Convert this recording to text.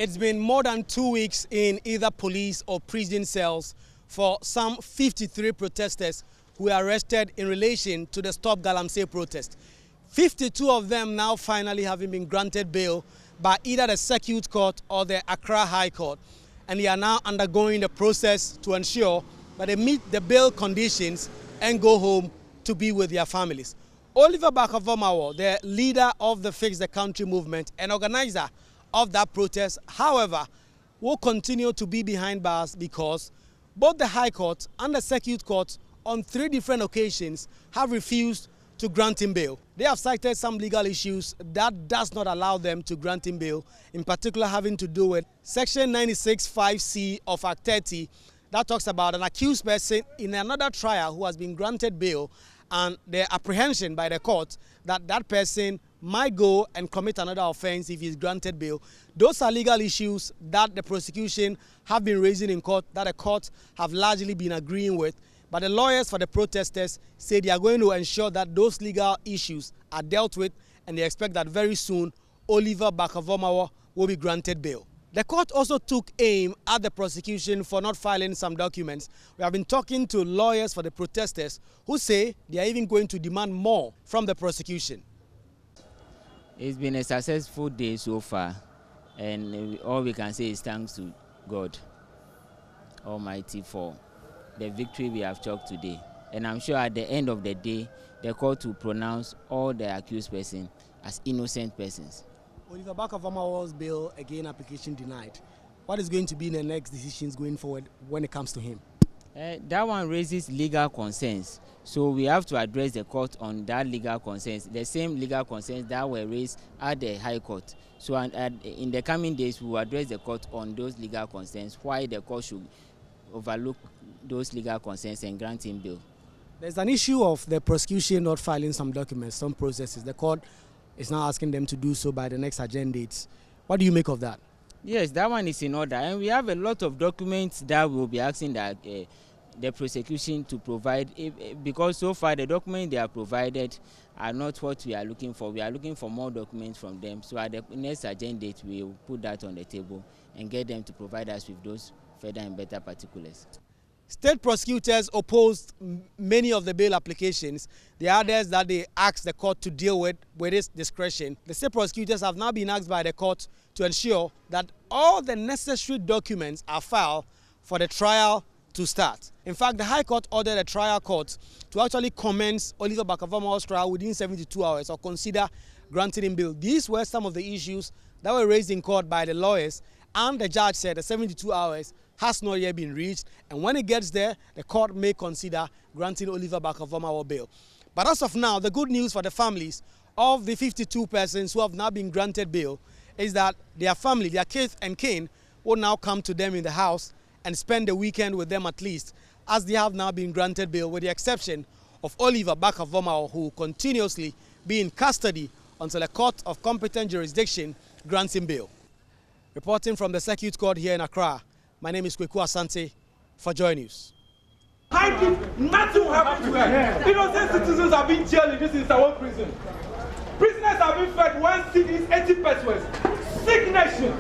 It's been more than 2 weeks in either police or prison cells for some 53 protesters who were arrested in relation to the Stop Galamsey protest. 52 of them now finally having been granted bail by either the Circuit Court or the Accra High Court. And they are now undergoing the process to ensure that they meet the bail conditions and go home to be with their families. Oliver Barker-Vormawor, the leader of the Fix the Country movement and organizer of that protest, however, will continue to be behind bars because both the High Court and the Circuit Court on 3 different occasions have refused to grant him bail. They have cited some legal issues that does not allow them to grant him bail, in particular having to do with Section 96(5)(c) of Act 30 that talks about an accused person in another trial who has been granted bail and the apprehension by the court that that person might go and commit another offense if he's granted bail. Those are legal issues that the prosecution have been raising in court, that the courts have largely been agreeing with. But the lawyers for the protesters say they are going to ensure that those legal issues are dealt with, and they expect that very soon Oliver Barker-Vormawor will be granted bail. The court also took aim at the prosecution for not filing some documents. We have been talking to lawyers for the protesters who say they are even going to demand more from the prosecution. It's been a successful day so far, and all we can say is thanks to God Almighty for the victory we have chalked today. And I'm sure at the end of the day, the court will pronounce all the accused persons as innocent persons. Oliver Barker-Vormawor's bail again application denied. What is going to be the next decisions going forward when it comes to him? That one raises legal concerns. So we have to address the court on that legal concerns, the same legal concerns that were raised at the High Court. So in the coming days, we will address the court on those legal concerns, why the court should overlook those legal concerns and grant him bail. There's an issue of the prosecution not filing some documents, some processes. The court is now asking them to do so by the next agenda dates. What do you make of that? Yes, that one is in order, and we have a lot of documents that we will be asking that the prosecution to provide, because so far the documents they have provided are not what we are looking for. We are looking for more documents from them. So at the next agenda date, we will put that on the table and get them to provide us with those further and better particulars. State prosecutors opposed many of the bail applications. The others that they asked the court to deal with its discretion. The state prosecutors have now been asked by the court to ensure that all the necessary documents are filed for the trial to start. In fact, the High Court ordered the trial court to actually commence Oliver Barker-Vormawor's trial within 72 hours or consider granting him bail. These were some of the issues that were raised in court by the lawyers, and the judge said the 72 hours has not yet been reached, and when it gets there, the court may consider granting Oliver Barker-Vormawor bail. But as of now, the good news for the families of the 52 persons who have now been granted bail is that their family, their kith and kin, will now come to them in the house and spend the weekend with them at least, as they have now been granted bail, with the exception of Oliver Barker-Vormawor, who will continuously be in custody until a court of competent jurisdiction grants him bail. Reporting from the Circuit Court here in Accra, my name is Kweku Asante for Joy News. Nothing will happen to her. Innocent citizens have been jailed in this Insawon prison. Prisoners have been fed 1 cedi 80 pesos. Sick nation.